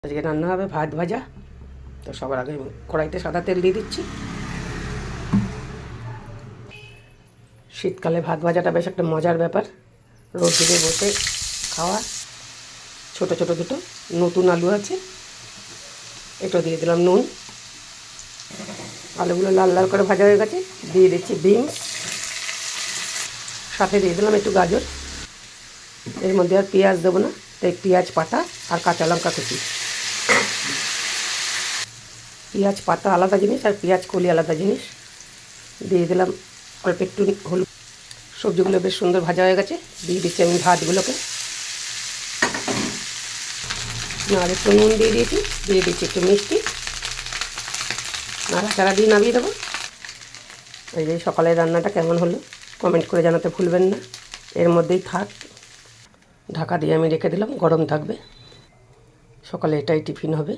আজকে রান্না হবে ভাত ভাজা। তো সবার আগে কড়াইতে সাদা তেল দিয়ে দিচ্ছি। শীতকালে ভাত ভাজাটা বেশ একটা মজার ব্যাপার, রোদ দিকে বসে খাওয়া। ছোট ছোট দুটো নতুন আলু আছে, একটু দিয়ে দিলাম নুন। আলুগুলো লাল লাল করে ভাজা হয়ে গেছে, দিয়ে দিচ্ছি বিনস, সাথে দিয়ে দিলাম একটু গাজর। এর মধ্যে আর পেঁয়াজ দেবো না, তাই পেঁয়াজ পাতা আর কাঁচা লঙ্কা কুচি। পেঁয়াজ পাতা আলাদা জিনিস আর পেঁয়াজ কলি আলাদা জিনিস। দিয়ে দিলাম অল্প একটু হলুদ। সবজিগুলো বেশ সুন্দর ভাজা হয়ে গেছে, দিয়ে দিচ্ছি আমি ভাতগুলোকে। আর একটু নুন দিয়ে দিয়েছি, দিয়ে দিচ্ছি একটু মিষ্টি, নাড়াচাড়া দিয়ে নামিয়ে দেবো। এই যে সকালের রান্নাটা কেমন হলো কমেন্ট করে জানাতে ভুলবেন না। এর মধ্যেই থাক, ঢাকা দিয়ে আমি রেখে দিলাম, গরম থাকবে। সকালে এটাই টিফিন হবে।